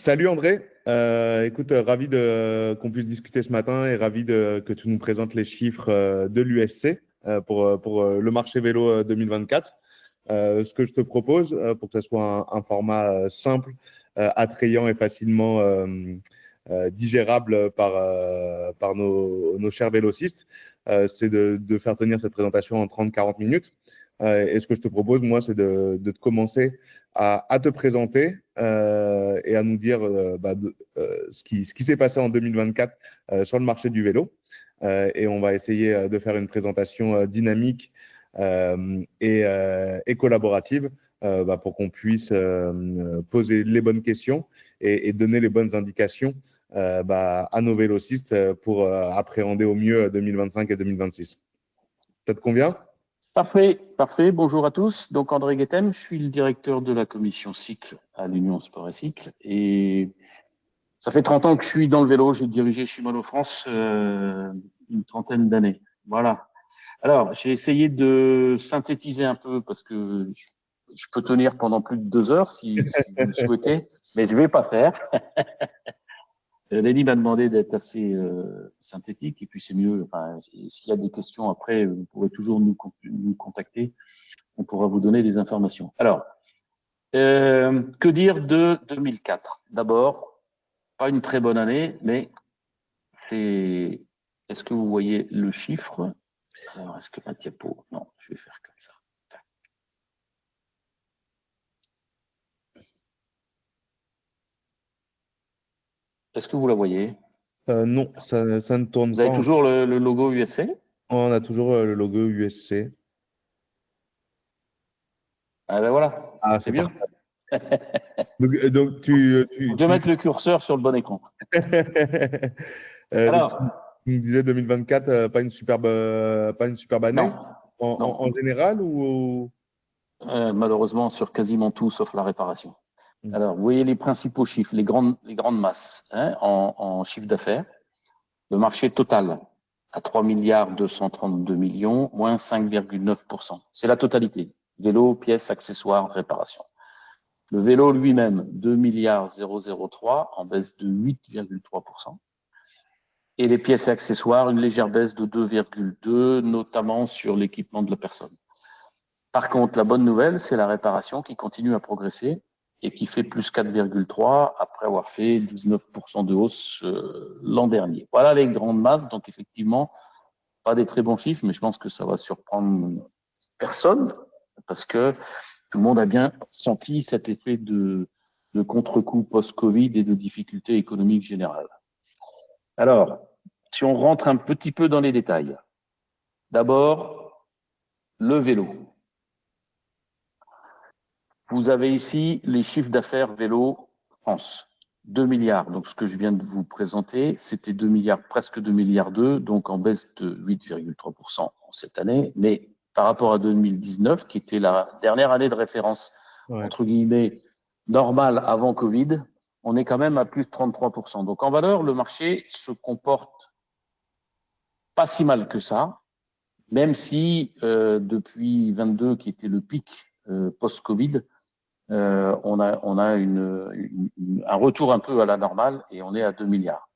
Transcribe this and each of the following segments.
Salut André, écoute, ravi qu'on puisse discuter ce matin et ravi que tu nous présentes les chiffres de l'USC pour le marché vélo 2024. Ce que je te propose, pour que ce soit un format simple, attrayant et facilement digérable par nos chers vélocistes, c'est de faire tenir cette présentation en 30-40 minutes. Et ce que je te propose, moi, c'est de te commencer à te présenter et à nous dire ce qui s'est passé en 2024 sur le marché du vélo. Et on va essayer de faire une présentation dynamique et collaborative pour qu'on puisse poser les bonnes questions et donner les bonnes indications à nos vélocistes pour appréhender au mieux 2025 et 2026. Ça te convient? Parfait, parfait. Bonjour à tous. Donc André Guettem, je suis le directeur de la commission cycle à l'Union Sport et Cycle. Et ça fait 30 ans que je suis dans le vélo. J'ai dirigé Shimano France une trentaine d'années. Voilà. Alors, j'ai essayé de synthétiser un peu parce que je peux tenir pendant plus de 2 heures si vous le souhaitez, mais je vais pas faire. Lenny m'a demandé d'être assez synthétique et puis c'est mieux. Enfin, s'il y a des questions après, vous pourrez toujours nous contacter. On pourra vous donner des informations. Alors, que dire de 2004? D'abord, pas une très bonne année, mais c'est. Est-ce que vous voyez le chiffre? Alors, est-ce que ma diapo? Non, je vais faire comme ça. Est-ce que vous la voyez? Non, ça ne tourne Vous pas avez toujours le logo USC? On a toujours le logo USC. Ah ben voilà, Ah, c'est mieux. Donc Vous devez mettre le curseur sur le bon écran. donc, Alors, tu me disais 2024, pas une superbe année non, en non. général ou Malheureusement, sur quasiment tout sauf la réparation. Hmm. Alors, vous voyez les principaux chiffres, les grandes masses en chiffre d'affaires. Le marché total à 3 milliards 232 millions, moins 5,9%. C'est la totalité. Vélo, pièces, accessoires, réparation. Le vélo lui-même, 2 milliards 003, en baisse de 8,3%. Et les pièces et accessoires, une légère baisse de 2,2, notamment sur l'équipement de la personne. Par contre, la bonne nouvelle, c'est la réparation qui continue à progresser et qui fait plus 4,3 après avoir fait 19% de hausse l'an dernier. Voilà les grandes masses. Donc effectivement, pas des très bons chiffres, mais je pense que ça va surprendre personne parce que tout le monde a bien senti cet effet de contre-coup post-Covid et de difficultés économiques générales. Alors, si on rentre un petit peu dans les détails, d'abord, le vélo. Vous avez ici les chiffres d'affaires vélo France. 2 milliards. Donc, ce que je viens de vous présenter, c'était 2 milliards, presque 2 milliards 2, donc en baisse de 8,3% en cette année. Mais par rapport à 2019, qui était la dernière année de référence, entre guillemets, normale avant Covid, on est quand même à plus de 33%. Donc, en valeur, le marché se comporte pas si mal que ça, même si depuis 22, qui était le pic post-Covid, on a un retour un peu à la normale et on est à 2 milliards.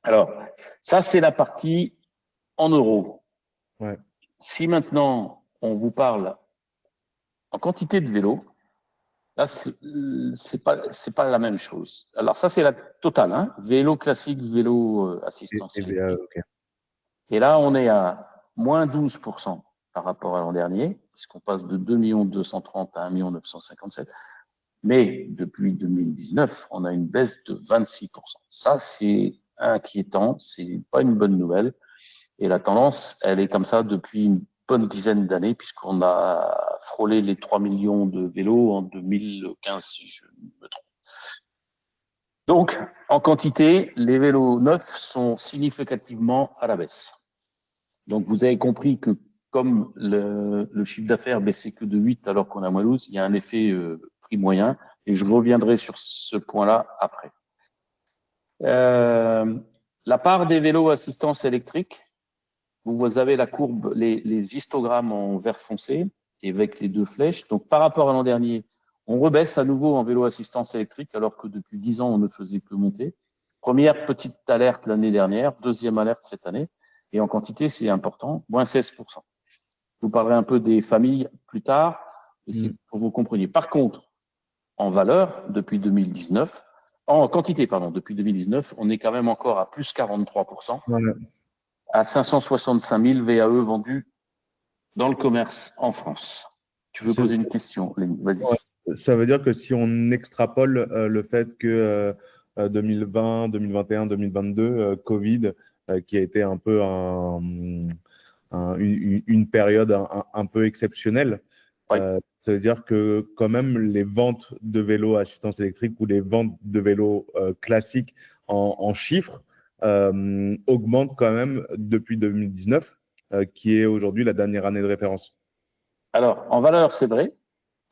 Alors, ça, c'est la partie en euros. Ouais. Si maintenant, on vous parle en quantité de vélos, là, c'est pas la même chose. Alors, ça, c'est la totale, hein, vélo classique, vélo assistance électrique. Okay. Et là, on est à moins 12% par rapport à l'an dernier, puisqu'on passe de 2 230 à 1 957 000. Mais depuis 2019, on a une baisse de 26%. Ça, c'est inquiétant, c'est pas une bonne nouvelle. Et la tendance, elle est comme ça depuis une bonne dizaine d'années, puisqu'on a frôlé les 3 millions de vélos en 2015, si je me trompe. Donc, en quantité, les vélos neufs sont significativement à la baisse. Donc, vous avez compris que comme le chiffre d'affaires baissait que de 8 alors qu'on a moins 12, il y a un effet prix moyen. Et je reviendrai sur ce point-là après. La part des vélos assistance électrique, vous avez la courbe, les histogrammes en vert foncé et avec les deux flèches. Donc, par rapport à l'an dernier, On rebaisse à nouveau en vélo assistance électrique alors que depuis 10 ans, on ne faisait que monter. Première petite alerte l'année dernière, deuxième alerte cette année. Et en quantité, c'est important, moins 16%. Je vous parlerai un peu des familles plus tard, et c'est pour que vous compreniez. Par contre, en valeur, depuis 2019, en quantité, pardon, depuis 2019, on est quand même encore à plus 43%, à 565 000 VAE vendus dans le commerce en France. Tu veux poser une question, Lénie? Vas-y. Ouais. Ça veut dire que si on extrapole le fait que 2020, 2021, 2022, Covid, qui a été un peu une période un peu exceptionnelle, Oui. ça veut dire que quand même les ventes de vélos à assistance électrique ou les ventes de vélos classiques en chiffres augmentent quand même depuis 2019, qui est aujourd'hui la dernière année de référence. Alors, en valeur, c'est vrai.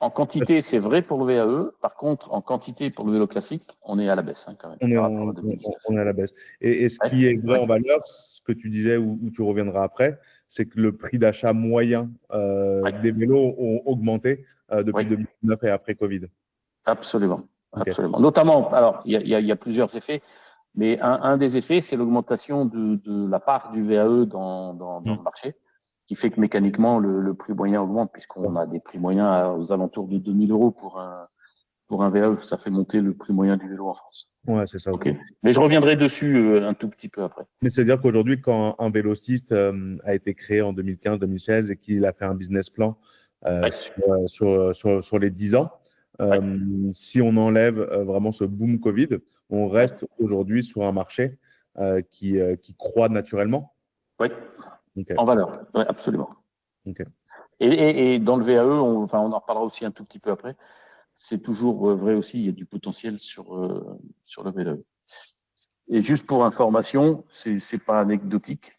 En quantité, c'est vrai pour le VAE. Par contre, en quantité pour le vélo classique, on est à la baisse quand même. On est à la baisse. Et ce qui est vrai en valeur, ce que tu disais où tu reviendras après, c'est que le prix d'achat moyen des vélos ont augmenté depuis 2019 et après Covid. Absolument. Absolument. Notamment, alors, il y a plusieurs effets, mais un des effets, c'est l'augmentation de la part du VAE dans le marché, qui fait que mécaniquement, le prix moyen augmente, puisqu'on a des prix moyens aux alentours de 2 000 € pour un VAE. Ça fait monter le prix moyen du vélo en France. Ouais, c'est ça. Okay. Mais je reviendrai dessus un tout petit peu après. Mais c'est-à-dire qu'aujourd'hui, quand un vélociste a été créé en 2015-2016 et qu'il a fait un business plan sur les 10 ans, si on enlève vraiment ce boom Covid, on reste aujourd'hui sur un marché qui croît naturellement. Oui, en valeur, oui, absolument. Okay. Et dans le VAE, on en reparlera aussi un tout petit peu après, c'est toujours vrai aussi, il y a du potentiel sur le VAE. Et juste pour information, c'est pas anecdotique,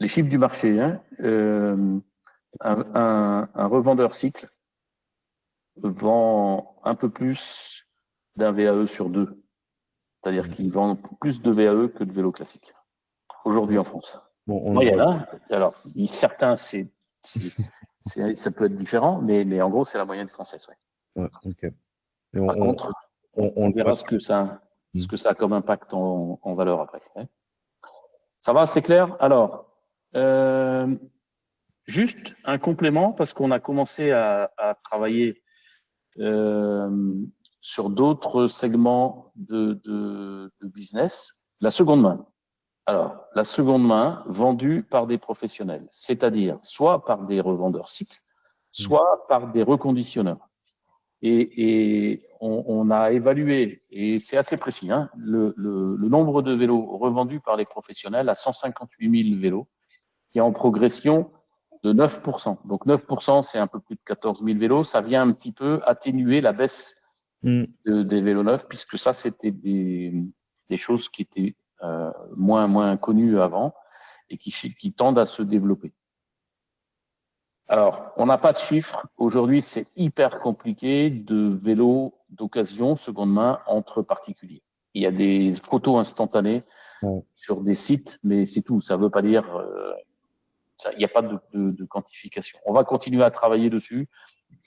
les chiffres du marché, hein, un revendeur cycle vend un peu plus d'un VAE sur deux. C'est-à-dire qu'il vend plus de VAE que de vélos classiques aujourd'hui en France. Moyenne, hein. Alors, certains, ça peut être différent, mais en gros, c'est la moyenne française. Ouais, okay. Par contre, on verra ce que ça a comme impact en valeur après. Hein. Ça va, c'est clair? Alors, juste un complément, parce qu'on a commencé à travailler sur d'autres segments de business. La seconde main. Alors, la seconde main vendue par des professionnels, c'est-à-dire soit par des revendeurs cycles, soit par des reconditionneurs. Et on a évalué, et c'est assez précis, hein, le nombre de vélos revendus par les professionnels à 158 000 vélos, qui est en progression de 9%. Donc 9%, c'est un peu plus de 14 000 vélos. Ça vient un petit peu atténuer la baisse des vélos neufs, puisque ça, c'était des choses qui étaient moins connues avant et qui tendent à se développer. Alors, on n'a pas de chiffres. Aujourd'hui, c'est hyper compliqué de vélos d'occasion, seconde main, entre particuliers. Il y a des photos instantanées sur des sites, mais c'est tout. Ça ne veut pas dire... il n'y a pas de quantification. On va continuer à travailler dessus,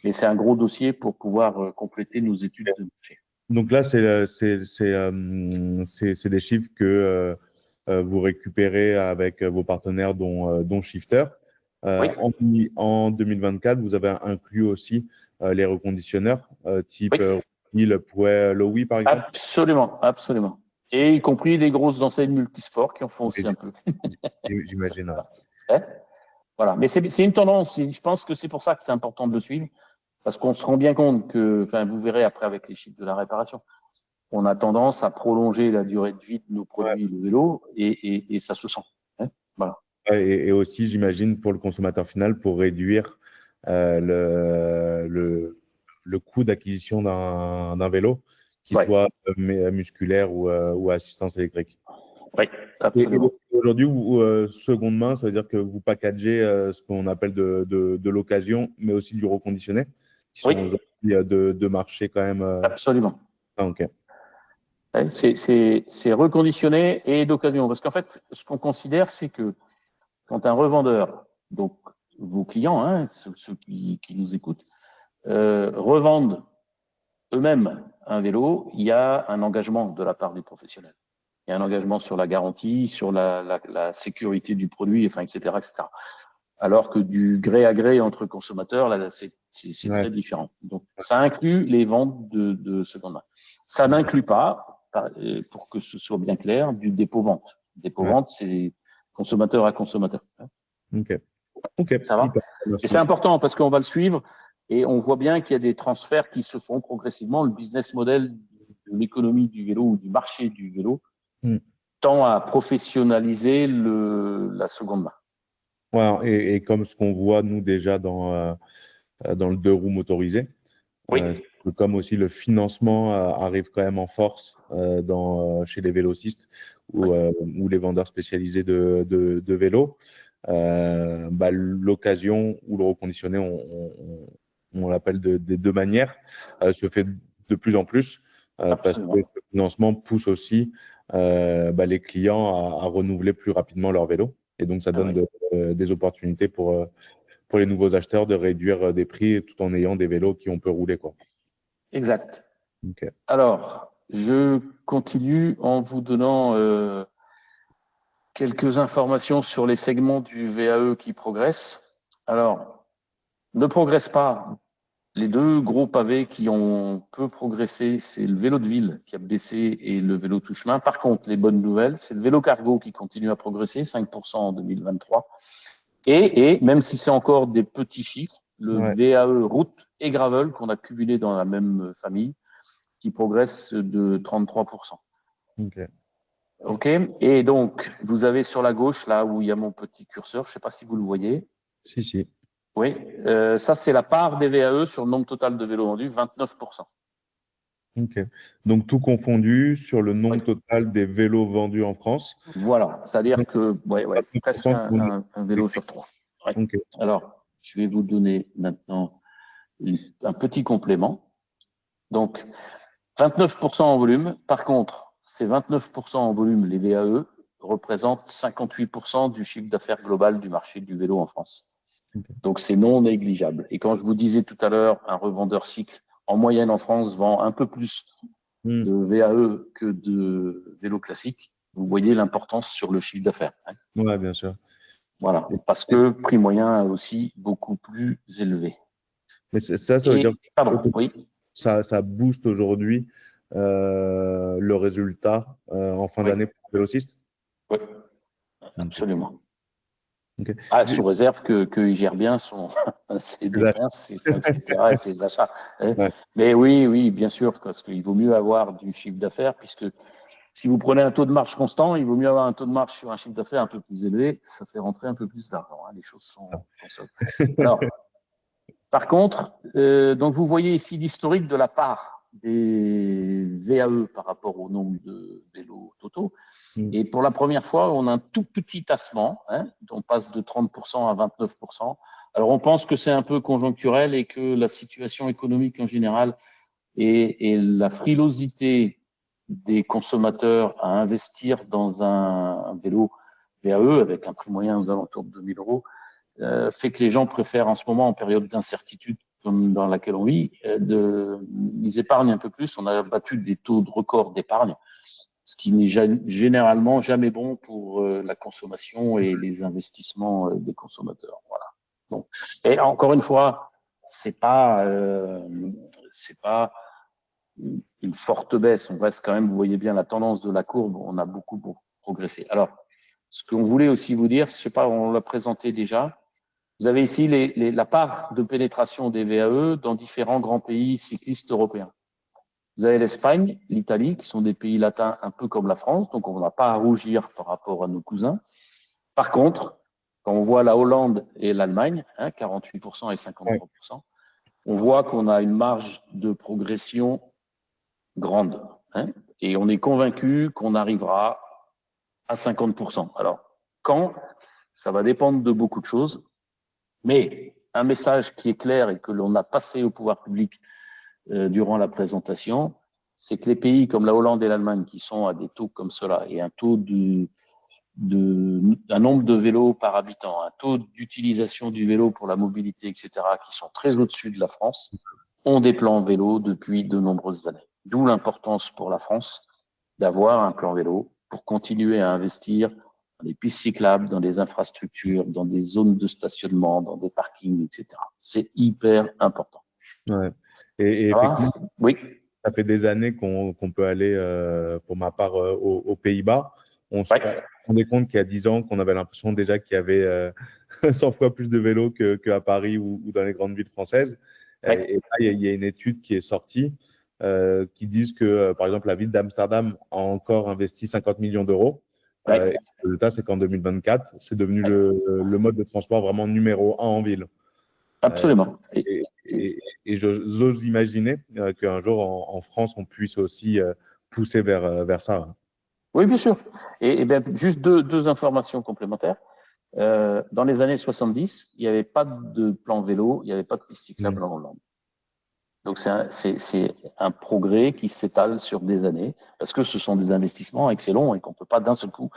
mais c'est un gros dossier pour pouvoir compléter nos études de marché. Donc là, c'est des chiffres que vous récupérez avec vos partenaires, dont Shifter. Oui. En 2024, vous avez inclus aussi les reconditionneurs type Hill, Pouet, Lowy, par exemple? Absolument, absolument. Et y compris les grosses enseignes multisports qui en font aussi un peu. J'imagine. Voilà. Mais c'est une tendance. Je pense que c'est pour ça que c'est important de le suivre, parce qu'on se rend bien compte que, vous verrez après avec les chiffres de la réparation, on a tendance à prolonger la durée de vie de nos produits, le vélo, et ça se sent. Hein, voilà. Et aussi, j'imagine, pour le consommateur final, pour réduire le coût d'acquisition d'un vélo, qui soit musculaire ou assistance électrique. Oui, absolument. Et aujourd'hui, seconde main, ça veut dire que vous packagez ce qu'on appelle de l'occasion, mais aussi du reconditionné, qui sont aujourd'hui de marché quand même. Absolument. Ah, ok. C'est reconditionné et d'occasion. Parce qu'en fait, ce qu'on considère, c'est que quand un revendeur, donc vos clients, hein, ceux qui nous écoutent, revendent eux-mêmes un vélo, il y a un engagement de la part du professionnel. Il y a un engagement sur la garantie, sur la sécurité du produit, enfin, etc., etc. Alors que du gré à gré entre consommateurs, là, c'est très différent. Donc, ça inclut les ventes de seconde main. Ça n'inclut pas, pour que ce soit bien clair, du dépôt-vente. Dépôt-vente, c'est consommateur à consommateur. Ok. Ça va? Et c'est important parce qu'on va le suivre et on voit bien qu'il y a des transferts qui se font progressivement. Le business model de l'économie du vélo ou du marché du vélo tend à professionnaliser la seconde main. Ouais, et comme ce qu'on voit, nous, déjà dans le deux roues motorisé, comme aussi le financement arrive quand même en force chez les vélocistes ou les vendeurs spécialisés de vélos, l'occasion ou le reconditionné, on l'appelle des deux manières, se fait de plus en plus parce que ce financement pousse aussi les clients à renouveler plus rapidement leur vélo. Et donc, ça donne des opportunités pour les nouveaux acheteurs de réduire des prix tout en ayant des vélos qui on peut rouler, quoi. Exact. Alors, je continue en vous donnant quelques informations sur les segments du VAE qui progressent. Alors, ne progressent pas. Les deux gros pavés qui ont peu progressé, c'est le vélo de ville qui a baissé et le vélo touche-main. Par contre, les bonnes nouvelles, c'est le vélo cargo qui continue à progresser, 5% en 2023. Et même si c'est encore des petits chiffres, le VAE route et gravel qu'on a cumulé dans la même famille, qui progresse de 33%. OK. Et donc, vous avez sur la gauche, là où il y a mon petit curseur, je ne sais pas si vous le voyez. Si. Oui, ça c'est la part des VAE sur le nombre total de vélos vendus, 29%. Ok. Donc tout confondu sur le nombre total des vélos vendus en France. Voilà, c'est-à-dire que presque un vélo sur 3. Alors, je vais vous donner maintenant un petit complément. Donc, 29% en volume. Par contre, ces 29% en volume, les VAE, représentent 58% du chiffre d'affaires global du marché du vélo en France. Donc, c'est non négligeable. Et quand je vous disais tout à l'heure, un revendeur cycle, en moyenne en France, vend un peu plus de VAE que de vélo classique. Vous voyez l'importance sur le chiffre d'affaires. Oui, bien sûr. Voilà, parce que prix moyen est aussi beaucoup plus élevé. Mais ça veut dire que ça booste aujourd'hui le résultat en fin d'année pour le vélociste? Oui, absolument. Okay. Sous réserve qu'il gère bien ses dépenses, etc., et ses achats. Mais oui, bien sûr, parce qu'il vaut mieux avoir du chiffre d'affaires, puisque si vous prenez un taux de marge constant, il vaut mieux avoir un taux de marge sur un chiffre d'affaires un peu plus élevé, ça fait rentrer un peu plus d'argent. Les choses sont ça. Alors, par contre, donc vous voyez ici l'historique de la part des VAE par rapport au nombre de vélos totaux. Et pour la première fois, on a un tout petit tassement, on passe de 30% à 29%. Alors on pense que c'est un peu conjoncturel et que la situation économique en général et la frilosité des consommateurs à investir dans un vélo VAE avec un prix moyen aux alentours de 2000 euros fait que les gens préfèrent en ce moment, en période d'incertitude comme dans laquelle on vit, ils épargnent un peu plus. On a battu des taux de record d'épargne, ce qui n'est généralement jamais bon pour la consommation et les investissements des consommateurs. Voilà. Donc, et encore une fois, c'est pas une forte baisse. On reste quand même, vous voyez bien la tendance de la courbe, on a beaucoup progressé. Alors, ce qu'on voulait aussi vous dire, je sais pas, on l'a présenté déjà. Vous avez ici la part de pénétration des VAE dans différents grands pays cyclistes européens. Vous avez l'Espagne, l'Italie, qui sont des pays latins un peu comme la France, donc on n'a pas à rougir par rapport à nos cousins. Par contre, quand on voit la Hollande et l'Allemagne, 48% et 53%, on voit qu'on a une marge de progression grande. Et on est convaincu qu'on arrivera à 50%. Alors, quand? Ça va dépendre de beaucoup de choses. Mais un message qui est clair et que l'on a passé au pouvoir public durant la présentation, c'est que les pays comme la Hollande et l'Allemagne qui sont à des taux comme cela et un taux un nombre de vélos par habitant, un taux d'utilisation du vélo pour la mobilité, etc., qui sont très au-dessus de la France, ont des plans vélo depuis de nombreuses années. D'où l'importance pour la France d'avoir un plan vélo pour continuer à investir dans des pistes cyclables, dans des infrastructures, dans des zones de stationnement, dans des parkings, etc. C'est hyper important. Ouais. Et effectivement, oui. Ça fait des années qu'on peut aller, pour ma part, aux Pays-Bas. On se rendait compte qu'il y a 10 ans qu'on avait l'impression déjà qu'il y avait 100 fois plus de vélos qu'à Paris ou dans les grandes villes françaises. Et là, il y a une étude qui est sortie qui dit que, par exemple, la ville d'Amsterdam a encore investi 50 millions d'euros. Et le résultat, c'est qu'en 2024, c'est devenu le mode de transport vraiment numéro 1 en ville. Absolument. Et j'ose imaginer qu'un jour en France, on puisse aussi pousser vers ça. Oui, bien sûr. Et bien, juste deux informations complémentaires. Dans les années 70, il n'y avait pas de plan vélo, il n'y avait pas de piste cyclable en Hollande. Donc c'est un progrès qui s'étale sur des années, parce que ce sont des investissements excellents et qu'on ne peut pas d'un seul coup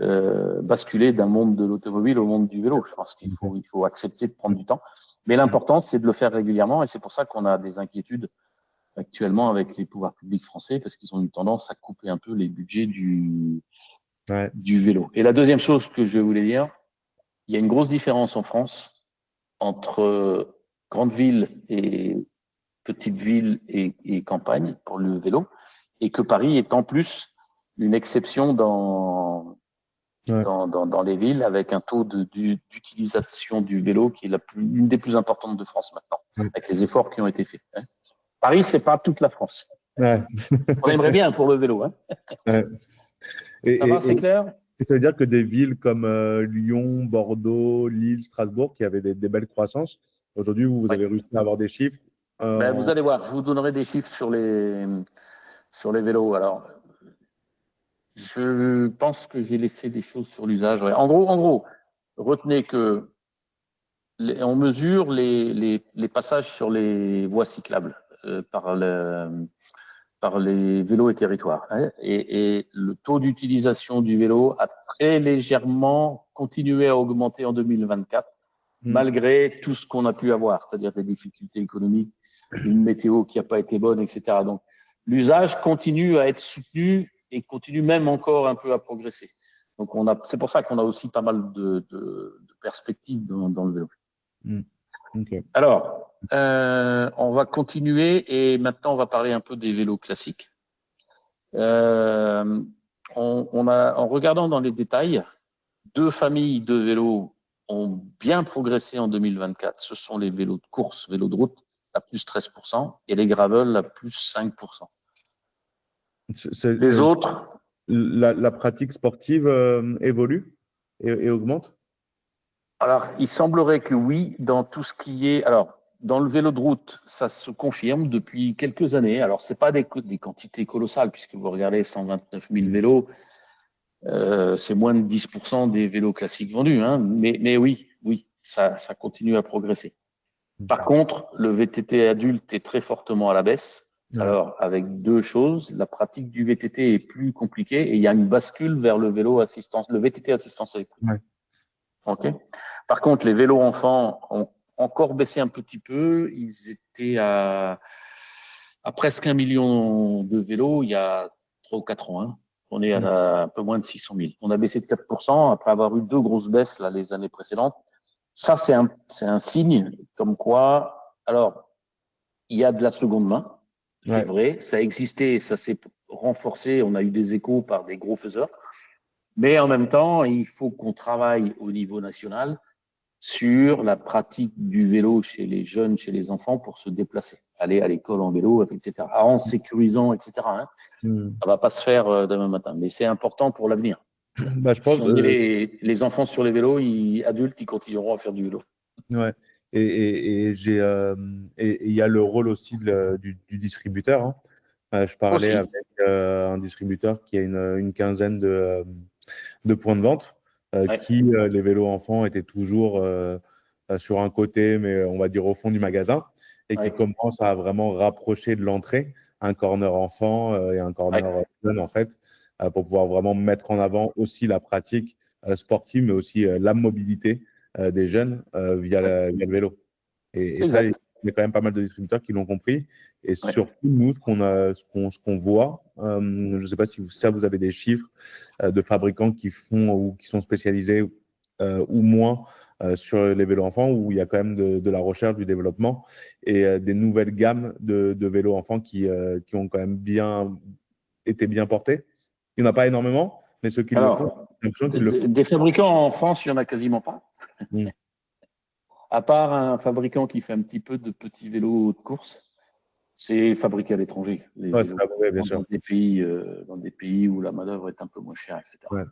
basculer d'un monde de l'automobile au monde du vélo. Je pense qu'il faut accepter de prendre du temps. Mais l'important, c'est de le faire régulièrement, et c'est pour ça qu'on a des inquiétudes actuellement avec les pouvoirs publics français, parce qu'ils ont une tendance à couper un peu les budgets du vélo. Et la deuxième chose que je voulais dire, il y a une grosse différence en France entre grandes villes et petites villes et campagnes pour le vélo, et que Paris est en plus une exception dans les villes, avec un taux d'utilisation du vélo qui est une des plus importantes de France maintenant, avec les efforts qui ont été faits. Paris, c'est pas toute la France. On aimerait bien pour le vélo. Ça va, c'est clair? Ça veut dire que des villes comme Lyon, Bordeaux, Lille, Strasbourg, qui avaient des belles croissances, aujourd'hui, vous avez réussi à avoir des chiffres vous allez voir, je vous donnerai des chiffres sur les vélos. Alors, je pense que j'ai laissé des choses sur l'usage. En gros, retenez que on mesure les passages sur les voies cyclables par les vélos et territoires. Et le taux d'utilisation du vélo a très légèrement continué à augmenter en 2024, malgré tout ce qu'on a pu avoir, c'est-à-dire des difficultés économiques, une météo qui n'a pas été bonne, etc. Donc, l'usage continue à être soutenu et continue même encore un peu à progresser. Donc, c'est pour ça qu'on a aussi pas mal de perspectives dans le vélo. Okay. Alors, on va continuer et maintenant on va parler un peu des vélos classiques. En regardant dans les détails, 2 familles de vélos ont bien progressé en 2024. Ce sont les vélos de course, vélos de route à plus 13% et les gravel à plus 5%. Les autres, la pratique sportive évolue et augmente? Alors, il semblerait que oui, dans tout ce qui est… Alors, dans le vélo de route, ça se confirme depuis quelques années. Alors, ce n'est pas des quantités colossales, puisque vous regardez 129 000 vélos, c'est moins de 10% des vélos classiques vendus. Hein. Mais oui, ça continue à progresser. Par contre, le VTT adulte est très fortement à la baisse. Alors, avec 2 choses, la pratique du VTT est plus compliquée et il y a une bascule vers le VTT assistance électrique. Okay. Par contre, les vélos enfants ont encore baissé un petit peu. Ils étaient à presque 1 million de vélos il y a 3 ou 4 ans. Hein. On est à un peu moins de 600 000. On a baissé de 4% après avoir eu 2 grosses baisses là, les années précédentes. Ça, c'est un signe comme quoi, alors, il y a de la seconde main. C'est vrai, ça existait, ça s'est renforcé. On a eu des échos par des gros faiseurs. Mais en même temps, il faut qu'on travaille au niveau national sur la pratique du vélo chez les jeunes, chez les enfants pour se déplacer, aller à l'école en vélo, etc. En sécurisant, etc. Hein. Ça va pas se faire demain matin, mais c'est important pour l'avenir. Bah, je pense, si on met les enfants sur les vélos, adultes, ils continueront à faire du vélo. Ouais. Et il y a le rôle aussi du distributeur. Hein. Je parlais avec un distributeur qui a une quinzaine de points de vente, qui, les vélos enfants, étaient toujours sur un côté, mais on va dire au fond du magasin, et qui commence à vraiment rapprocher de l'entrée un corner enfant et un corner jeune, en fait. pour pouvoir vraiment mettre en avant aussi la pratique sportive, mais aussi la mobilité des jeunes via le vélo. Et ça, il Exact. y a quand même pas mal de distributeurs qui l'ont compris. Et Ouais. surtout, nous, ce qu'on voit, je ne sais pas si vous avez des chiffres de fabricants qui font ou qui sont spécialisés ou moins sur les vélos enfants, où il y a quand même de la recherche, du développement et des nouvelles gammes de vélos enfants qui ont quand même été bien portés. Il n'y en a pas énormément, mais ceux qui le font, Alors, j'ai l'impression qu'ils le font. des fabricants en France, il n'y en a quasiment pas. Mm. À part un fabricant qui fait un petit peu de petits vélos de course, c'est fabriqué à l'étranger, les Ouais, c'est vélos, pas vrai, bien sûr. dans des pays où la main-d'œuvre est un peu moins chère, etc. Ouais.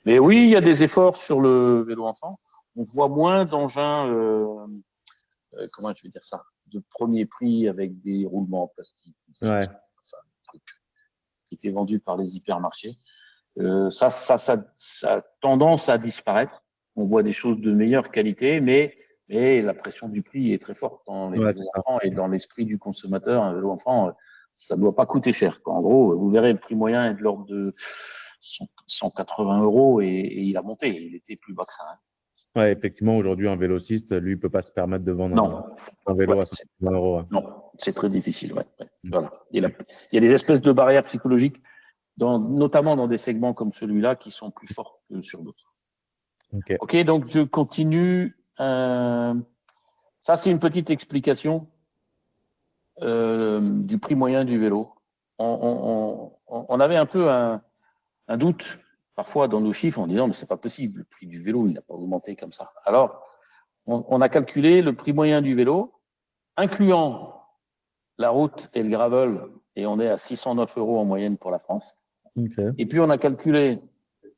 Mais oui, il y a des efforts sur le vélo enfant. On voit moins d'engins, comment je vais dire ça, de premier prix avec des roulements en plastique, des choses Ouais. comme ça, des trucs qui étaient vendus par les hypermarchés. Ça a tendance à disparaître. On voit des choses de meilleure qualité, mais la pression du prix est très forte dans les Ouais, c'est vélos ça. enfants et dans l'esprit du consommateur. Un vélo enfant, ça ne doit pas coûter cher. En gros, vous verrez, le prix moyen est de l'ordre de 180 € et il a monté. Il était plus bas que ça. Hein. Ouais, effectivement, aujourd'hui, un vélociste, lui, il peut pas se permettre de vendre Non, un vélo ouais, à 180 euros. Ouais. non, c'est très difficile. Ouais, ouais. Voilà. Il y a des espèces de barrières psychologiques, notamment dans des segments comme celui-là, qui sont plus forts que sur d'autres. Ok. Ok, donc je continue. Ça, c'est une petite explication du prix moyen du vélo. On avait un peu un doute parfois dans nos chiffres en disant mais c'est pas possible, le prix du vélo il n'a pas augmenté comme ça. Alors on a calculé le prix moyen du vélo, incluant la route et le gravel, et on est à 609 € en moyenne pour la France. Ok. Et puis on a calculé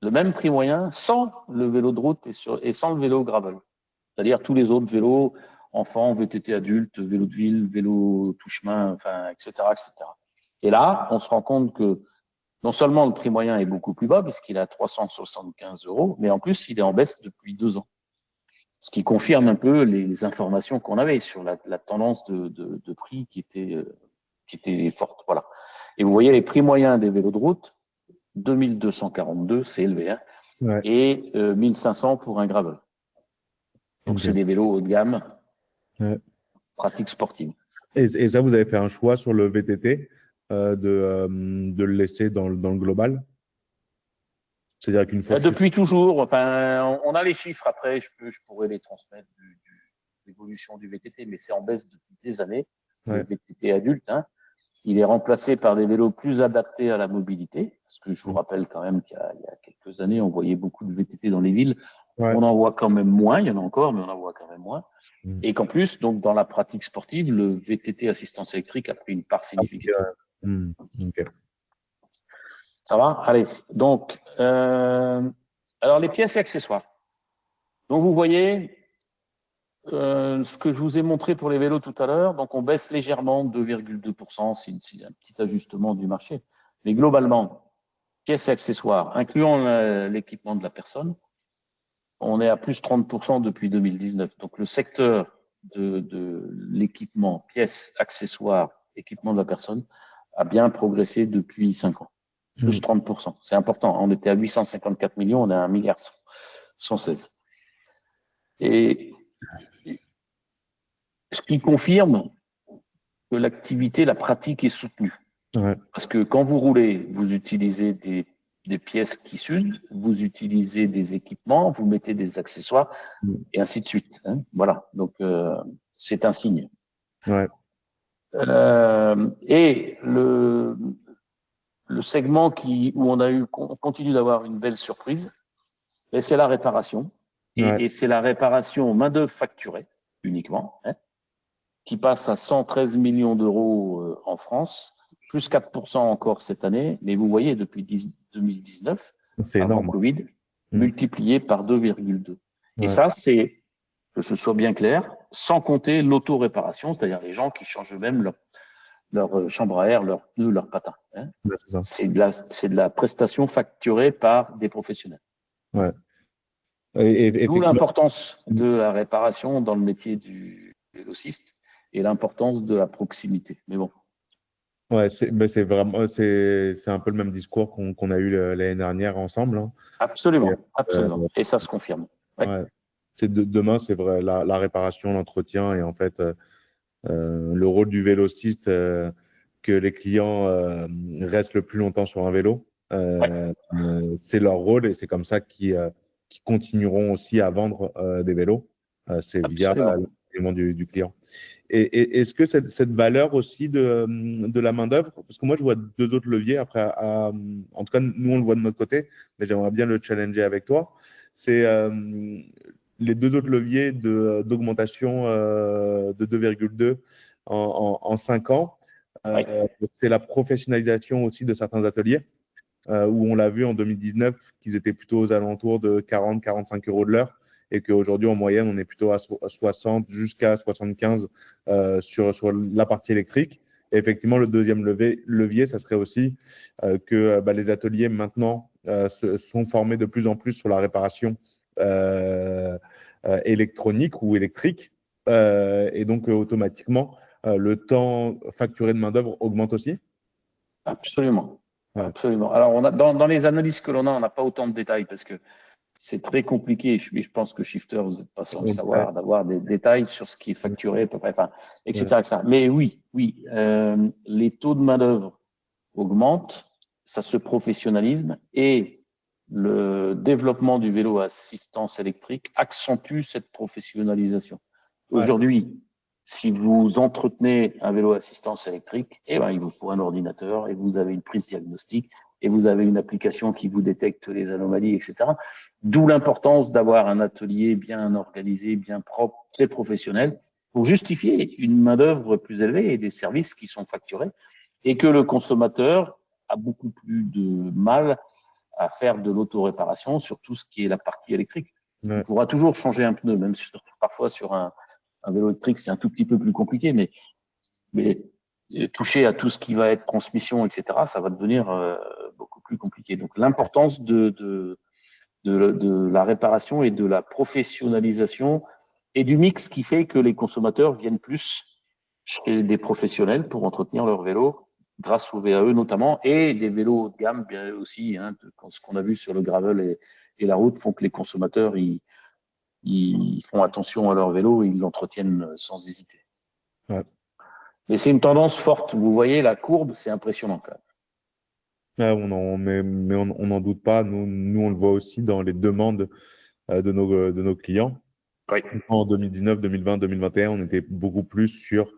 le même prix moyen sans le vélo de route et sans le vélo gravel. C'est-à-dire tous les autres vélos, enfants, VTT adultes, vélo de ville, vélo tout-chemin, enfin, etc., etc. Et là, on se rend compte que non seulement le prix moyen est beaucoup plus bas, puisqu'il est à 375 €, mais en plus, il est en baisse depuis 2 ans. Ce qui confirme un peu les informations qu'on avait sur la tendance de prix qui était forte. Voilà. Et vous voyez les prix moyens des vélos de route, 2242, c'est élevé, hein, Ouais. et 1500 pour un gravel. Donc, Ok. c'est des vélos haut de gamme, Ouais. pratique sportive. Et ça, vous avez fait un choix sur le VTT de le laisser dans le global? C'est-à-dire qu'une fois que c'est. Depuis toujours, enfin, on a les chiffres, après, je pourrais les transmettre l'évolution du VTT, mais c'est en baisse depuis des années, le Ouais. VTT adulte. Hein. Il est remplacé par des vélos plus adaptés à la mobilité, parce que je vous rappelle quand même qu'il y a quelques années, on voyait beaucoup de VTT dans les villes. Ouais. On en voit quand même moins, il y en a encore, mais on en voit quand même moins. Mm. Et qu'en plus, donc dans la pratique sportive, le VTT assistance électrique a pris une part significative. Ok. Ça va? Allez. Donc, alors les pièces et accessoires. Donc vous voyez ce que je vous ai montré pour les vélos tout à l'heure. Donc on baisse légèrement de 2,2%, c'est un petit ajustement du marché. Mais globalement, pièces et accessoires, incluant l'équipement de la personne, on est à plus 30% depuis 2019. Donc le secteur de l'équipement, pièces, accessoires, équipement de la personne a bien progressé depuis 5 ans. Plus 30%. C'est important. On était à 854 millions, on est à 1 milliard 116. Et ce qui confirme que l'activité, la pratique est soutenue. Ouais. Parce que quand vous roulez, vous utilisez des pièces qui s'usent, vous utilisez des équipements, vous mettez des accessoires, et ainsi de suite. Hein. Voilà. Donc, c'est un signe. Ouais. Et le segment où on continue d'avoir une belle surprise, c'est la réparation. Ouais. Et c'est la réparation main-d'œuvre facturée uniquement, hein, qui passe à 113 millions d'euros en France, plus 4% encore cette année. Mais vous voyez, depuis 2019, C'est avant énorme. Covid, Mm. multiplié par 2,2. Et Ouais. ça, c'est, que ce soit bien clair, sans compter l'auto-réparation, c'est-à-dire les gens qui changent eux-mêmes leur chambre à air, leurs pneus, leurs patins. Hein. Ouais, c'est ça. C'est de la prestation facturée par des professionnels. Ouais. D'où Effectivement. l'importance de la réparation dans le métier du vélociste et l'importance de la proximité. Mais bon. Ouais, mais c'est vraiment, c'est un peu le même discours qu'on a eu l'année dernière ensemble, hein. Et, Absolument, euh, absolument. Et ça se confirme. Ouais, ouais, demain, c'est vrai, la réparation, l'entretien et en fait, le rôle du vélociste, que les clients restent le plus longtemps sur un vélo. ouais, C'est leur rôle et c'est comme ça qu'ils continueront aussi à vendre des vélos. C'est via absolument. l'accompagnement du client. Et est-ce que cette valeur aussi de la main-d'œuvre, parce que moi je vois deux autres leviers, après, en tout cas, nous on le voit de notre côté, mais j'aimerais bien le challenger avec toi, c'est les deux autres leviers d'augmentation de 2,2 en 5 ans. Oui, C'est la professionnalisation aussi de certains ateliers, où on l'a vu en 2019 qu'ils étaient plutôt aux alentours de 40-45 euros de l'heure et qu'aujourd'hui, en moyenne, on est plutôt à 60 jusqu'à 75 sur la partie électrique. Et effectivement, le deuxième levier, ça serait aussi que les ateliers maintenant sont formés de plus en plus sur la réparation électronique ou électrique. Et donc, automatiquement, le temps facturé de main-d'œuvre augmente aussi. absolument. Ouais. Absolument. Alors, dans les analyses que l'on a, on n'a pas autant de détails parce que c'est très compliqué. Je pense que Shifter, vous n'êtes pas sans le On le sait. savoir, d'avoir des détails sur ce qui est facturé, à peu près, enfin, Ouais. etc., etc. Mais oui, oui, les taux de main-d'œuvre augmentent, ça se professionnalise et le développement du vélo à assistance électrique accentue cette professionnalisation. Ouais. Aujourd'hui, si vous entretenez un vélo à assistance électrique, eh ben, il vous faut un ordinateur et vous avez une prise diagnostique et vous avez une application qui vous détecte les anomalies, etc. D'où l'importance d'avoir un atelier bien organisé, bien propre, très professionnel pour justifier une main-d'œuvre plus élevée et des services qui sont facturés et que le consommateur a beaucoup plus de mal à faire de l'auto-réparation sur tout ce qui est la partie électrique. Il Ouais. pourra toujours changer un pneu, même si parfois sur un vélo électrique, c'est un tout petit peu plus compliqué, mais toucher à tout ce qui va être transmission, etc., ça va devenir beaucoup plus compliqué. Donc l'importance de la réparation et de la professionnalisation et du mix qui fait que les consommateurs viennent plus chez des professionnels pour entretenir leur vélo, grâce au VAE notamment, et des vélos haut de gamme bien aussi. Hein, ce qu'on a vu sur le gravel et la route font que les consommateurs ils font attention à leur vélo et ils l'entretiennent sans hésiter. Ouais. Mais c'est une tendance forte. Vous voyez la courbe, c'est impressionnant quand même. Ouais, mais on n'en doute pas. Nous, on le voit aussi dans les demandes de nos clients. Oui, En 2019, 2020, 2021, on était beaucoup plus sur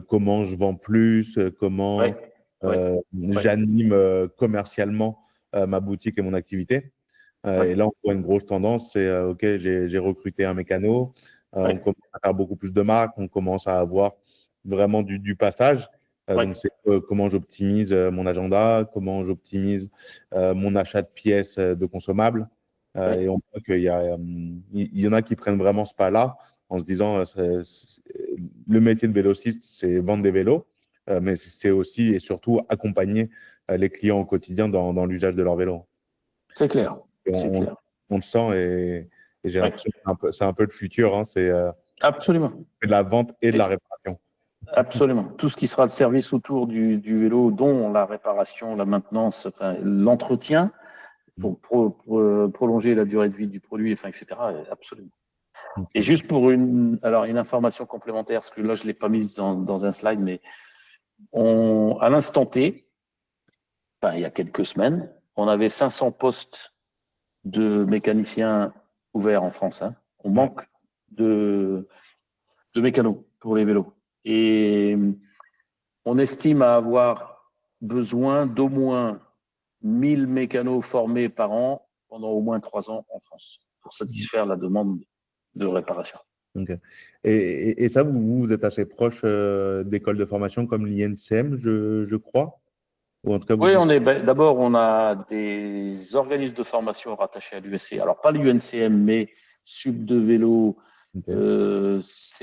comment je vends plus, oui, comment oui, oui, j'anime commercialement ma boutique et mon activité. oui, Et là, on voit une grosse tendance, c'est OK, j'ai recruté un mécano, oui, on commence à faire beaucoup plus de marques, on commence à avoir vraiment du passage. oui, Donc, c'est comment j'optimise mon agenda, comment j'optimise mon achat de pièces de consommables. oui. Et on voit il y en a qui prennent vraiment ce pas-là en se disant le métier de vélociste, c'est vendre des vélos, mais c'est aussi et surtout accompagner les clients au quotidien dans l'usage de leur vélo. C'est clair, Et c'est clair. on le sent et j'ai Oui, l'impression que c'est un peu le futur, hein, c'est absolument. de la vente et de la Et réparation. absolument. Tout ce qui sera de service autour du vélo, dont la réparation, la maintenance, enfin, l'entretien, Mm. pour prolonger la durée de vie du produit, enfin, etc. Absolument. Et Ok. juste pour une information complémentaire, parce que là, je ne l'ai pas mise dans un slide, mais à l'instant T, enfin, il y a quelques semaines, on avait 500 postes de mécaniciens ouverts en France. Hein. On Ouais. manque de mécanos pour les vélos. Et on estime à avoir besoin d'au moins 1000 mécanos formés par an pendant au moins 3 ans en France pour satisfaire la demande de réparation. Ok. Et ça, vous êtes assez proche d'écoles de formation comme l'INCM, je crois, ou en tout cas vous Oui, discutez. d'abord, on a des organismes de formation rattachés à l'USC. Alors, pas l'UNCM, mais Sub de vélo, Ok. qu'est-ce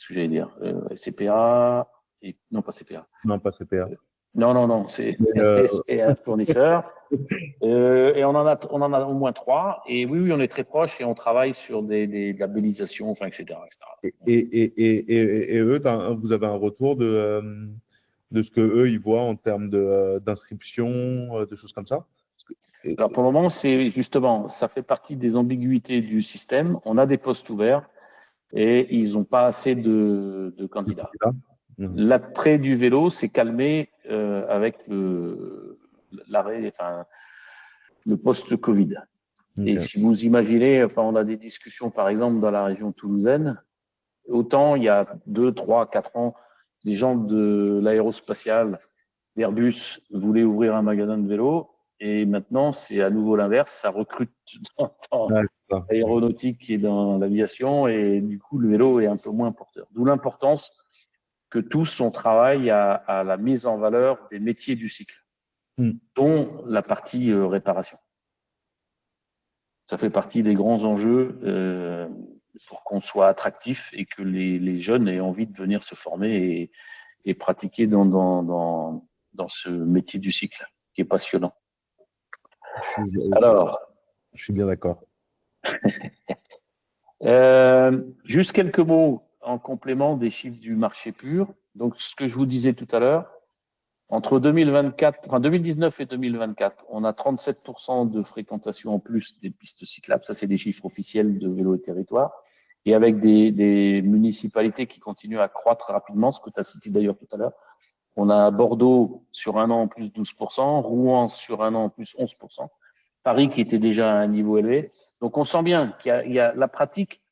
que j'allais dire? CPA, non, pas CPA. Non, pas CPA. Non, c'est Mais, SPA fournisseur. Et on en a au moins 3. Et oui, on est très proche et on travaille sur des labellisations, enfin, etc., etc. Et eux, vous avez un retour de ce que eux ils voient en termes d'inscription, de choses comme ça? Et- Alors, pour le moment, c'est justement, ça fait partie des ambiguïtés du système. On a des postes ouverts et ils n'ont pas assez de candidats. L'attrait du vélo s'est calmé avec l'arrêt, enfin, le post-Covid. Et si vous imaginez, enfin, on a des discussions, par exemple, dans la région toulousaine. Autant il y a 2, 3, 4 ans, des gens de l'aérospatiale, d'Airbus, voulaient ouvrir un magasin de vélo. Et maintenant, c'est à nouveau l'inverse. Ça recrute dans l'aéronautique et dans l'aviation. Et du coup, le vélo est un peu moins porteur. D'où l'importance que tous on travaille à la mise en valeur des métiers du cycle, dont la partie réparation. Ça fait partie des grands enjeux pour qu'on soit attractif et que les jeunes aient envie de venir se former et pratiquer dans ce métier du cycle qui est passionnant. Alors, je suis bien d'accord. juste quelques mots en complément des chiffres du marché pur. Donc, ce que je vous disais tout à l'heure, entre 2019 et 2024, on a 37% de fréquentation en plus des pistes cyclables. Ça, c'est des chiffres officiels de Vélo et Territoire. Et avec des municipalités qui continuent à croître rapidement, ce que tu as cité d'ailleurs tout à l'heure. On a Bordeaux sur un an en plus 12%, Rouen sur un an en plus 11%, Paris qui était déjà à un niveau élevé. Donc, on sent bien qu'il y a la pratique.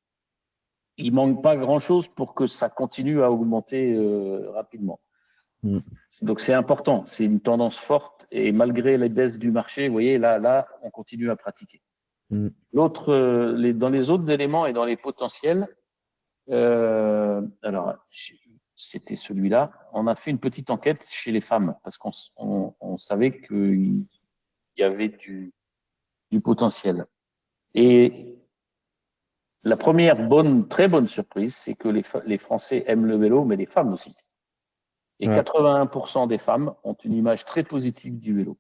Il manque pas grand-chose pour que ça continue à augmenter rapidement. Donc c'est important, c'est une tendance forte et malgré les baisses du marché, vous voyez, là, on continue à pratiquer. L'autre, dans les autres éléments et dans les potentiels, alors c'était celui-là, on a fait une petite enquête chez les femmes parce qu'on savait qu'il y avait du potentiel. Et la première très bonne surprise, c'est que les Français aiment le vélo, mais les femmes aussi. Et 81% des femmes ont une image très positive du vélo.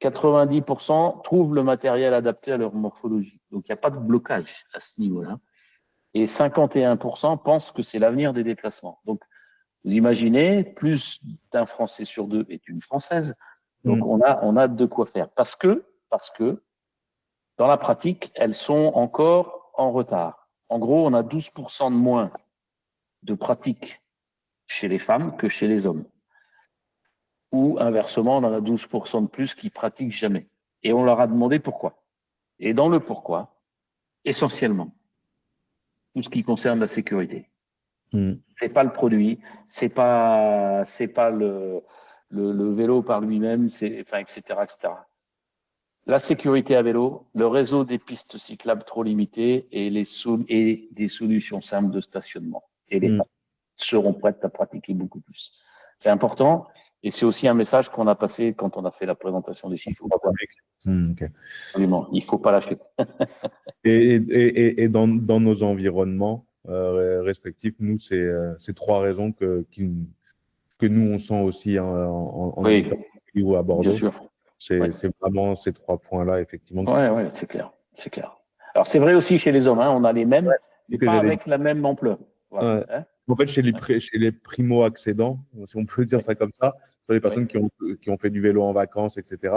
90% trouvent le matériel adapté à leur morphologie. Donc, il n'y a pas de blocage à ce niveau-là. Et 51% pensent que c'est l'avenir des déplacements. Donc, vous imaginez, plus d'un Français sur 2 est une Française. Donc, on a de quoi faire. Parce que, dans la pratique, elles sont encore en retard. En gros, on a 12% de moins de pratique chez les femmes que chez les hommes. Ou inversement, on en a 12% de plus qui pratiquent jamais. Et on leur a demandé pourquoi. Et dans le pourquoi, essentiellement, tout ce qui concerne la sécurité. C'est pas le produit, c'est pas le vélo par lui-même, enfin, etc., etc. La sécurité à vélo, le réseau des pistes cyclables trop limité et des solutions simples de stationnement. Et les femmes seront prêtes à pratiquer beaucoup plus. C'est important. Et c'est aussi un message qu'on a passé quand on a fait la présentation des chiffres. Absolument, il ne faut pas lâcher. Et dans nos environnements respectifs, nous, c'est 3 raisons que nous, on sent aussi en habitant ou à Bordeaux. Bien sûr. C'est vraiment ces 3 points-là, effectivement. Oui, c'est clair. C'est clair. Alors, c'est vrai aussi chez les hommes, hein, on a les mêmes, mais pas avec la même ampleur. Voilà, hein. En fait, chez les primo-accédants, si on peut dire ça comme ça, sur les personnes qui ont fait du vélo en vacances, etc.,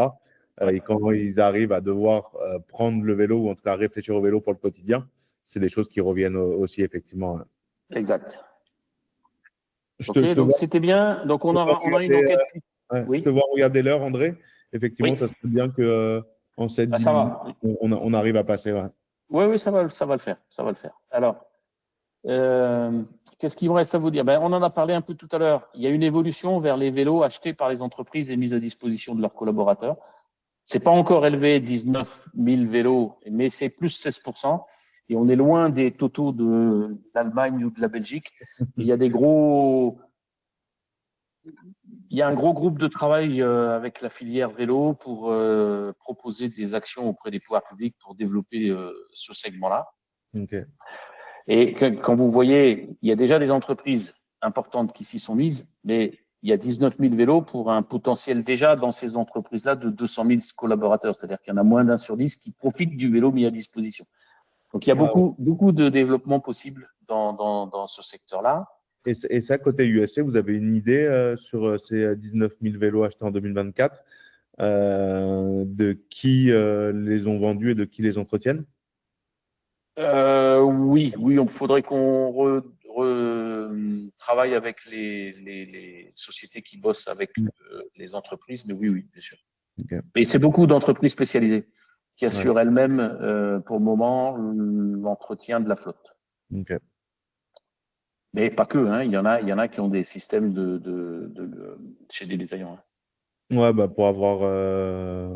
et quand ils arrivent à devoir prendre le vélo, ou en tout cas réfléchir au vélo pour le quotidien, c'est des choses qui reviennent aussi, effectivement. Exact. Donc c'était bien. Donc on a une enquête. Je te vois regarder l'heure, André. Effectivement, ça serait bien que en 7-10 minutes, on arrive à passer. Oui, ça va le faire. Ça va le faire. Alors, qu'est-ce qu'il me reste à vous dire? On en a parlé un peu tout à l'heure. Il y a une évolution vers les vélos achetés par les entreprises et mis à disposition de leurs collaborateurs. C'est pas encore élevé, 19 000 vélos, mais c'est plus 16%. Et on est loin des totaux de l'Allemagne ou de la Belgique. Il y a un gros groupe de travail avec la filière vélo pour proposer des actions auprès des pouvoirs publics pour développer ce segment-là. Et quand vous voyez, il y a déjà des entreprises importantes qui s'y sont mises, mais il y a 19 000 vélos pour un potentiel déjà dans ces entreprises-là de 200 000 collaborateurs. C'est-à-dire qu'il y en a moins d'un sur 10 qui profitent du vélo mis à disposition. Donc, il y a Ouais, ouais. beaucoup de développement possible dans ce secteur-là. Et ça, côté USC, vous avez une idée sur ces 19 000 vélos achetés en 2024, de qui les ont vendus et de qui les entretiennent? Oui, il faudrait qu'on travaille avec les sociétés qui bossent avec les entreprises, mais oui, bien sûr. Ok. Et c'est beaucoup d'entreprises spécialisées qui Ouais. assurent elles-mêmes, pour le moment, l'entretien de la flotte. Ok. Mais pas que, hein. Il y en a qui ont des systèmes chez des détaillants, hein. Ouais, bah pour avoir,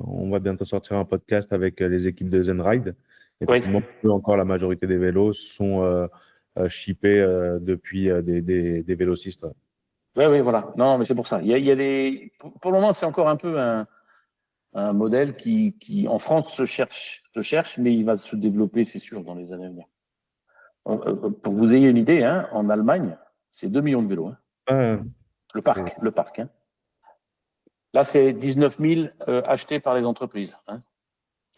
on va bientôt sortir un podcast avec les équipes de Zenride. Oui, Effectivement, eux encore, la majorité des vélos sont shippés depuis des vélocistes. Ouais. oui, voilà. Non, mais c'est pour ça. Il y a des. Pour le moment, c'est encore un peu un modèle qui, en France, se cherche, mais il va se développer, c'est sûr, dans les années à venir. Pour que vous ayez une idée, hein, en Allemagne, c'est 2 millions de vélos, hein. Ah, c'est- Le parc, hein. Là, c'est 19 000 achetés par les entreprises, hein.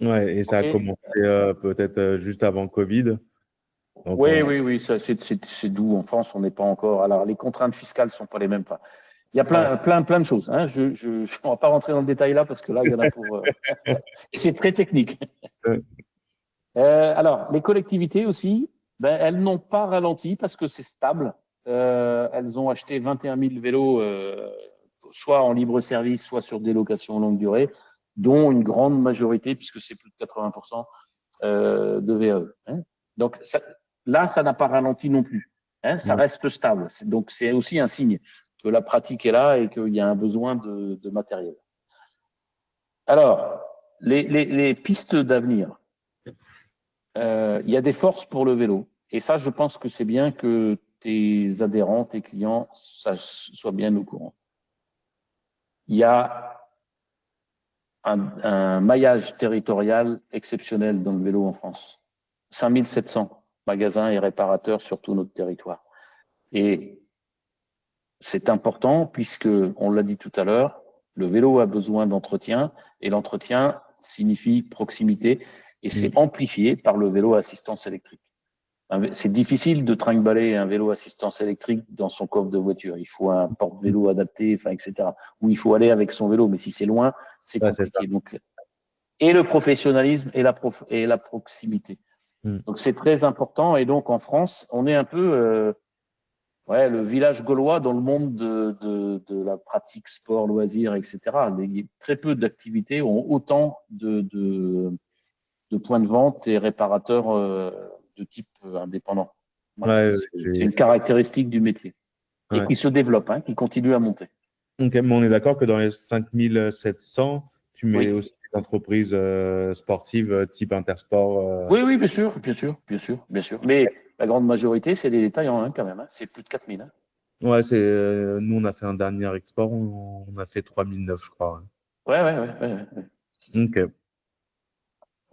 ouais, et ça a Okay. commencé peut-être juste avant Covid. Donc, Oui, c'est doux. En France, on n'est pas encore. Alors, les contraintes fiscales sont pas les mêmes. Enfin, il y a ouais. plein de choses, hein. On va pas rentrer dans le détail là parce que là, il y en a pour. Et c'est très technique. Alors, les collectivités aussi, ben, elles n'ont pas ralenti parce que c'est stable. Elles ont acheté 21 000 vélos, soit en libre service, soit sur des locations longue durée, dont une grande majorité, puisque c'est plus de 80% de VAE, hein. Donc là, ça n'a pas ralenti non plus, hein, ça Ouais. reste stable. Donc c'est aussi un signe que la pratique est là et qu'il y a un besoin de matériel. Alors, les pistes d'avenir. Il y a des forces pour le vélo. Et ça, je pense que c'est bien que tes adhérents, tes clients, soient bien au courant. Il y a un maillage territorial exceptionnel dans le vélo en France. 5700 magasins et réparateurs sur tout notre territoire. Et c'est important puisque, on l'a dit tout à l'heure, le vélo a besoin d'entretien et l'entretien signifie proximité et Mm. c'est amplifié par le vélo à assistance électrique. C'est difficile de trinque-baller un vélo assistance électrique dans son coffre de voiture. Il faut un porte-vélo adapté, enfin, etc. Ou il faut aller avec son vélo, mais si c'est loin, c'est Ouais, c'est ça. compliqué. Donc, et le professionnalisme et la proximité. Mm. Donc c'est très important. Et donc en France, on est un peu le village gaulois dans le monde de la pratique sport, loisirs, etc. Très peu d'activités ont autant de points de vente et réparateurs de type indépendant. Voilà, Ouais, c'est une caractéristique du métier et ouais. qui se développe, hein, qui continue à monter. Ok, mais on est d'accord que dans les 5700, tu mets Oui, aussi des entreprises sportives type Intersport. oui, bien sûr. Mais la grande majorité, c'est des détaillants, hein, quand même, hein. C'est plus de 4000, hein. Ouais, nous, on a fait un dernier export, on a fait 3009, je crois. Ouais. Ok.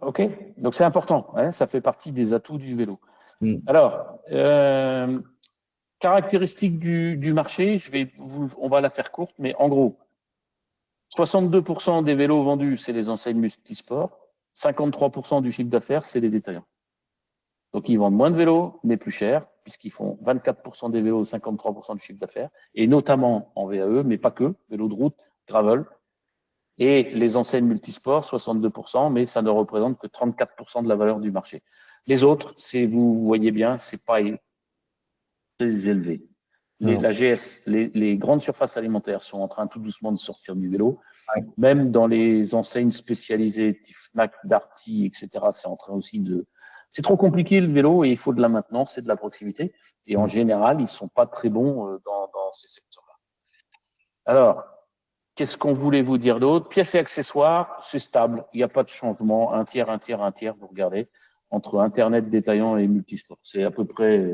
OK. Donc c'est important, hein, ça fait partie des atouts du vélo. Mm. Alors, caractéristiques du marché, on va la faire courte, mais en gros, 62% des vélos vendus, c'est les enseignes multisports. 53% du chiffre d'affaires, c'est les détaillants. Donc, ils vendent moins de vélos, mais plus cher, puisqu'ils font 24% des vélos, 53% du chiffre d'affaires, et notamment en VAE, mais pas que, vélo de route, gravel. Et les enseignes multisports, 62%, mais ça ne représente que 34% de la valeur du marché. Les autres, vous voyez bien, c'est pas très élevé. Non. La GS, les grandes surfaces alimentaires sont en train tout doucement de sortir du vélo. Ouais. Même dans les enseignes spécialisées, Fnac, Darty, etc., c'est en train aussi de. C'est trop compliqué le vélo et il faut de la maintenance et de la proximité. Et en Mm. général, ils sont pas très bons dans ces secteurs-là. Alors, qu'est-ce qu'on voulait vous dire d'autre? Pièces et accessoires, c'est stable. Il n'y a pas de changement. Un tiers, vous regardez, entre Internet détaillant et multisport. C'est à peu près,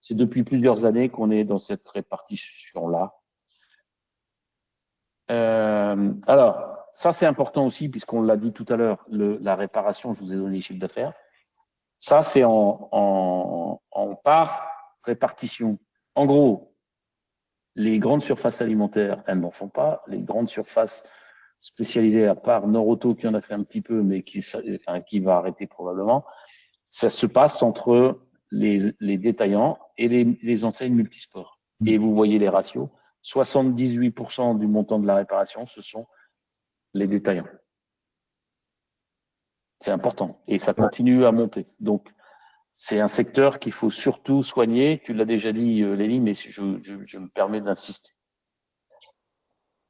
c'est depuis plusieurs années qu'on est dans cette répartition-là. Alors, ça c'est important aussi, puisqu'on l'a dit tout à l'heure, la réparation, je vous ai donné les chiffres d'affaires. Ça, c'est en part répartition. En gros, Les grandes surfaces alimentaires, elles n'en font pas. Les grandes surfaces spécialisées, à part Noroto qui en a fait un petit peu, mais qui va arrêter probablement, ça se passe entre les détaillants et les enseignes multisports. Et vous voyez les ratios. 78% du montant de la réparation, ce sont les détaillants. C'est important. Et ça continue à monter. Donc, c'est un secteur qu'il faut surtout soigner. Tu l'as déjà dit, Lélie, mais je me permets d'insister.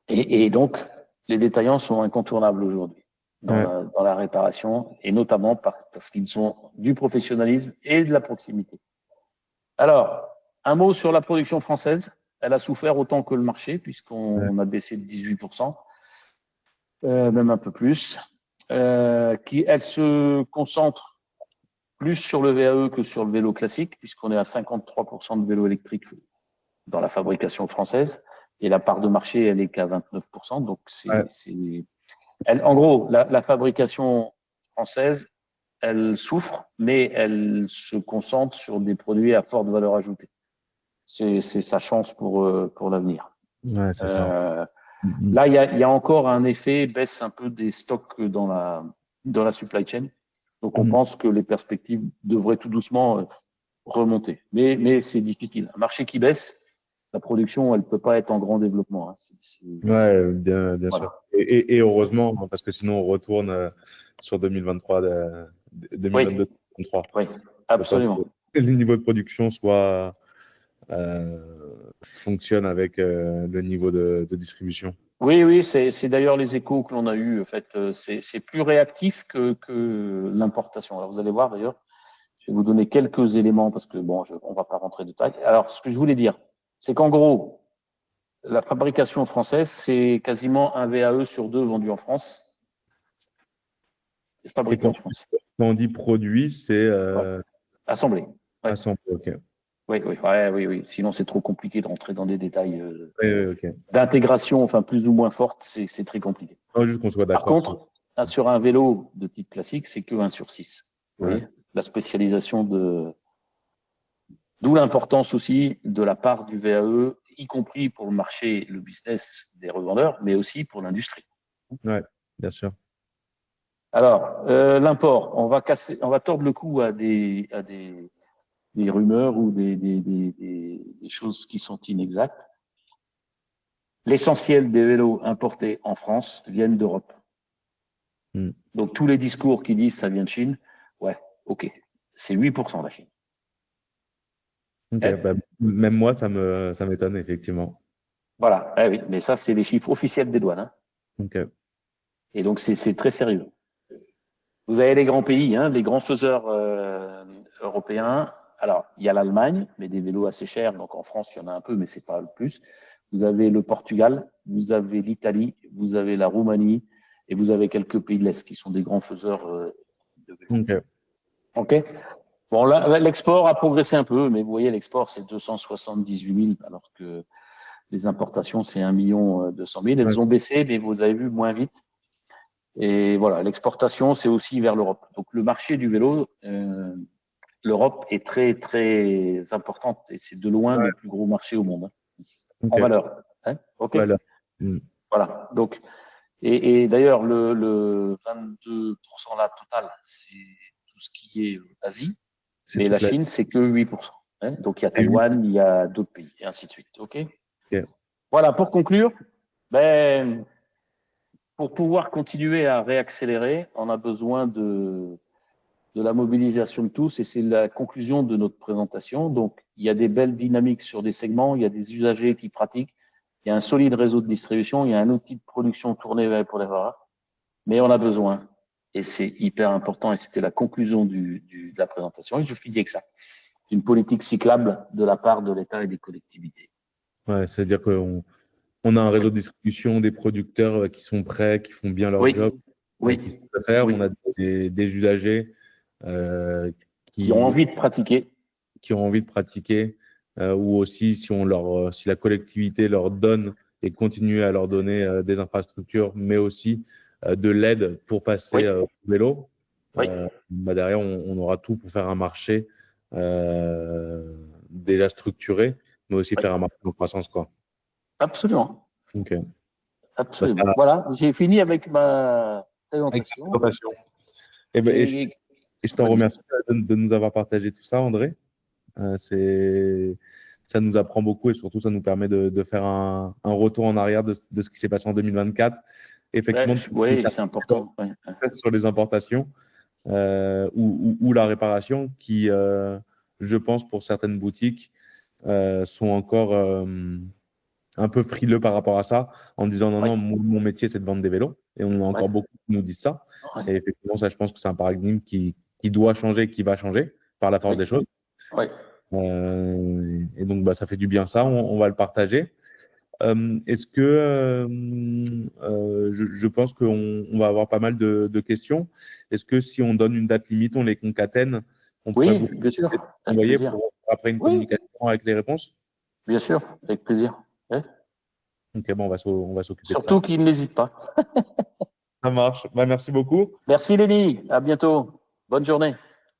Et donc, les détaillants sont incontournables aujourd'hui dans la réparation, et notamment parce qu'ils ont du professionnalisme et de la proximité. Alors, un mot sur la production française. Elle a souffert autant que le marché, puisqu'on a baissé de 18%, même un peu plus. Elle se concentre plus sur le VAE que sur le vélo classique, puisqu'on est à 53% de vélos électriques dans la fabrication française, et la part de marché, elle est qu'à 29%. Donc, en gros, la fabrication française, elle souffre, mais elle se concentre sur des produits à forte valeur ajoutée. C'est sa chance pour l'avenir. Ouais, c'est ça. Là, il y a encore un effet baisse un peu des stocks dans la supply chain. Donc, on pense que les perspectives devraient tout doucement remonter. Mais c'est difficile. Un marché qui baisse, la production, elle peut pas être en grand développement. Hein. Ouais, bien voilà. sûr. Et heureusement, parce que sinon on retourne sur 2023, 2022-2023. Oui, absolument. Que les niveaux de production fonctionnent avec le niveau de distribution. Oui, c'est d'ailleurs les échos que l'on a eus. En fait, c'est plus réactif que l'importation. Alors, vous allez voir d'ailleurs, je vais vous donner quelques éléments parce que bon, on va pas rentrer de détail. Alors, ce que je voulais dire, c'est qu'en gros, la fabrication française, c'est quasiment un VAE sur 2 vendu en France. Fabriqué en France. Quand on dit produit, c'est assemblé. Ouais. Assemblé, ok. Oui. Sinon, c'est trop compliqué de rentrer dans des détails okay. d'intégration, enfin plus ou moins forte, c'est très compliqué. Non, juste qu'on soit d'accord. Par contre, sur un vélo de type classique, c'est que 1 sur 6. Vous voyez, la spécialisation d'où l'importance aussi de la part du VAE, y compris pour le marché, le business des revendeurs, mais aussi pour l'industrie. Ouais, bien sûr. Alors, l'import, on va tordre le cou à des rumeurs ou des choses qui sont inexactes. L'essentiel des vélos importés en France viennent d'Europe. Donc, tous les discours qui disent ça vient de Chine, ouais, ok, c'est 8% la Chine. Okay, même moi, ça m'étonne, effectivement. Voilà, oui, mais ça, c'est les chiffres officiels des douanes. Hein. Okay. Et donc, c'est très sérieux. Vous avez les grands pays, hein, les grands faiseurs européens. Alors, il y a l'Allemagne, mais des vélos assez chers. Donc, en France, il y en a un peu, mais c'est pas le plus. Vous avez le Portugal, vous avez l'Italie, vous avez la Roumanie et vous avez quelques pays de l'Est qui sont des grands faiseurs de vélos. OK. Bon, là, l'export a progressé un peu, mais vous voyez, l'export, c'est 278 000, alors que les importations, c'est 1 200 000. Elles ont baissé, mais vous avez vu moins vite. Et voilà, l'exportation, c'est aussi vers l'Europe. Donc, le marché du vélo, l'Europe est très, très importante et c'est de loin le plus gros marché au monde, en valeur. Hein, OK. Voilà. Donc, et d'ailleurs, le 22% là total, c'est tout ce qui est Asie, mais la Chine, c'est que 8%. Hein, donc, il y a Taïwan, il y a d'autres pays, et ainsi de suite. OK. Voilà, pour conclure, pour pouvoir continuer à réaccélérer, on a besoin de la mobilisation de tous, et c'est la conclusion de notre présentation. Donc, il y a des belles dynamiques sur des segments, il y a des usagers qui pratiquent, il y a un solide réseau de distribution, il y a un outil de production tourné pour les rares, mais on a besoin, et c'est hyper important, et c'était la conclusion de la présentation, et je finis que ça, d'une politique cyclable de la part de l'État et des collectivités. Ouais, c'est-à-dire qu'on a un réseau de distribution, des producteurs qui sont prêts, qui font bien leur job, qui savent faire. On a des usagers qui ont envie de pratiquer. Ou aussi si la collectivité leur donne et continue à leur donner des infrastructures, mais aussi de l'aide pour passer au vélo. Derrière, on aura tout pour faire un marché déjà structuré, mais aussi faire un marché en croissance, quoi. Absolument. Ok. Absolument. Ça- Voilà, j'ai fini avec ma avec ta présentation. présentation. Et, Et je t'en vas-y. remercie de nous avoir partagé tout ça, André. Ça nous apprend beaucoup et surtout, ça nous permet de faire un retour en arrière de ce qui s'est passé en 2024. Effectivement, de tester Oui, c'est certaines important. Ouais. choses sur les importations ou la réparation qui, je pense, pour certaines boutiques, sont encore un peu frileux par rapport à ça, en disant non, Oui, non, mon métier, c'est de vendre des vélos. Et on a oui, encore beaucoup qui nous disent ça. oui, Et effectivement, ça, je pense que c'est un paradigme qui doit changer, qui va changer par la force oui, des choses. oui. Et donc, bah, ça fait du bien ça, on va le partager. Est-ce que je pense qu'on va avoir pas mal de questions. Est-ce que si on donne une date limite, on les concatène, on pourrait Oui, vous bien sûr, avec envoyer plaisir. pour après une Oui, communication avec les réponses? bien sûr, avec plaisir. Oui. Ok, bon, on va s'occuper de ça. Surtout qu'il n'hésite pas. Ça marche. Bah, merci beaucoup. Merci Lenny, à bientôt. Bonne journée.